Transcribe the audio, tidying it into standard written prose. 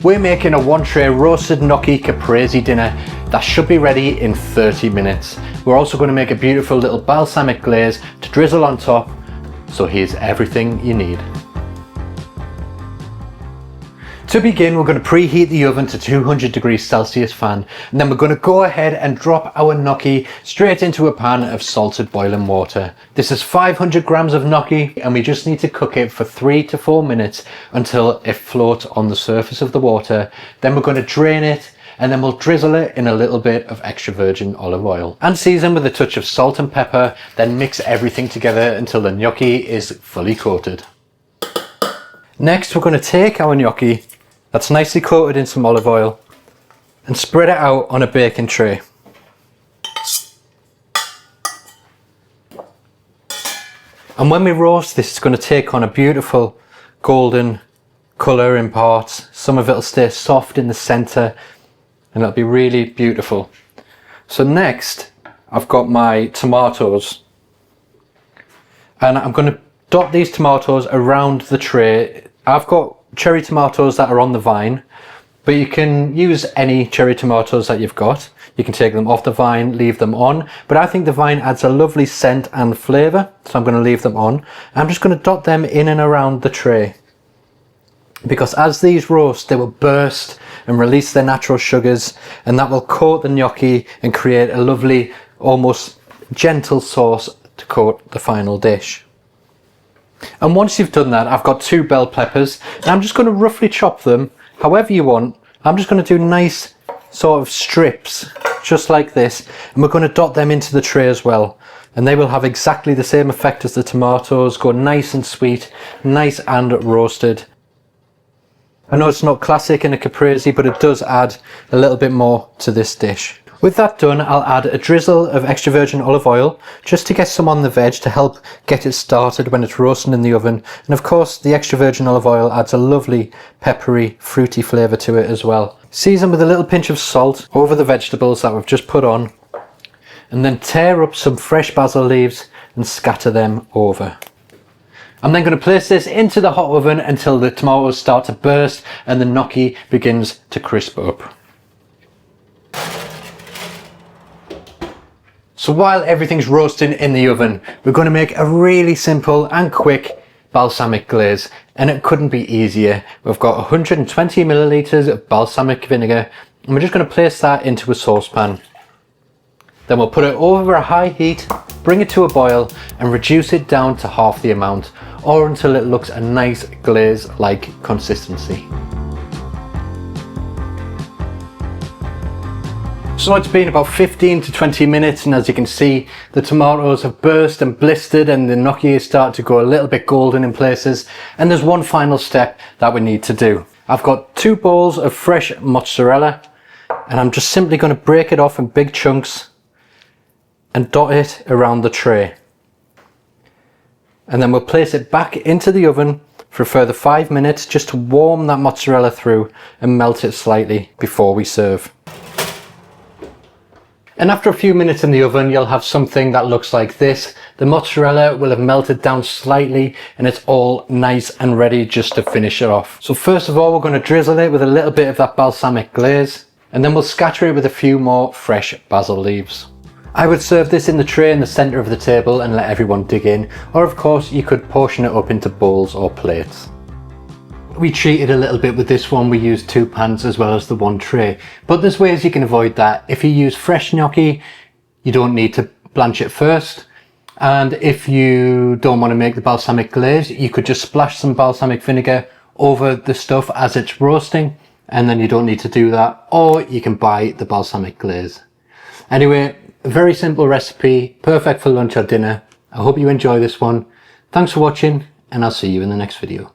We're making a one-tray roasted gnocchi caprese dinner that should be ready in 30 minutes. We're also going to make a beautiful little balsamic glaze to drizzle on top. So here's everything you need. To begin, we're going to preheat the oven to 200 degrees Celsius fan, and then we're going to go ahead and drop our gnocchi straight into a pan of salted boiling water. This is 500 grams of gnocchi, and we just need to cook it for 3 to 4 minutes until it floats on the surface of the water. Then we're going to drain it, and then we'll drizzle it in a little bit of extra virgin olive oil and season with a touch of salt and pepper, then mix everything together until the gnocchi is fully coated. Next, we're going to take our gnocchi that's nicely coated in some olive oil and spread it out on a baking tray. And when we roast this, it's going to take on a beautiful golden colour in parts. Some of it will stay soft in the centre and it'll be really beautiful. So next, I've got my tomatoes, and I'm going to dot these tomatoes around the tray. I've got cherry tomatoes that are on the vine, but you can use any cherry tomatoes that you've got. You can take them off the vine, leave them on, but I think the vine adds a lovely scent and flavour, so I'm going to leave them on. I'm just going to dot them in and around the tray, because as these roast, they will burst and release their natural sugars, and that will coat the gnocchi and create a lovely, almost gentle sauce to coat the final dish. And once you've done that, I've got 2 bell peppers, and I'm just going to roughly chop them however you want. I'm just going to do nice sort of strips, just like this, and we're going to dot them into the tray as well, and they will have exactly the same effect as the tomatoes, go nice and sweet, nice and roasted. I know it's not classic in a caprese, but it does add a little bit more to this dish. With that done, I'll add a drizzle of extra virgin olive oil just to get some on the veg to help get it started when it's roasting in the oven. And of course, the extra virgin olive oil adds a lovely peppery, fruity flavour to it as well. Season with a little pinch of salt over the vegetables that we've just put on, and then tear up some fresh basil leaves and scatter them over. I'm then going to place this into the hot oven until the tomatoes start to burst and the gnocchi begins to crisp up. So while everything's roasting in the oven, we're going to make a really simple and quick balsamic glaze, and it couldn't be easier. We've got 120 millilitres of balsamic vinegar, and we're just going to place that into a saucepan. Then we'll put it over a high heat, bring it to a boil, and reduce it down to half the amount, or until it looks a nice glaze-like consistency. So it's been about 15 to 20 minutes, and as you can see, the tomatoes have burst and blistered and the gnocchi is starting to go a little bit golden in places. And there's one final step that we need to do. I've got 2 bowls of fresh mozzarella, and I'm just simply going to break it off in big chunks and dot it around the tray. And then we'll place it back into the oven for a further 5 minutes just to warm that mozzarella through and melt it slightly before we serve. And after a few minutes in the oven, you'll have something that looks like this. The mozzarella will have melted down slightly and it's all nice and ready just to finish it off. So first of all, we're going to drizzle it with a little bit of that balsamic glaze, and then we'll scatter it with a few more fresh basil leaves. I would serve this in the tray in the centre of the table and let everyone dig in, or of course you could portion it up into bowls or plates. We cheated a little bit with this one. We used 2 pans as well as the 1 tray, but there's ways you can avoid that. If you use fresh gnocchi, you don't need to blanch it first, and if you don't want to make the balsamic glaze, you could just splash some balsamic vinegar over the stuff as it's roasting, and then you don't need to do that, or you can buy the balsamic glaze. Anyway, a very simple recipe, perfect for lunch or dinner. I hope you enjoy this one. Thanks for watching, and I'll see you in the next video.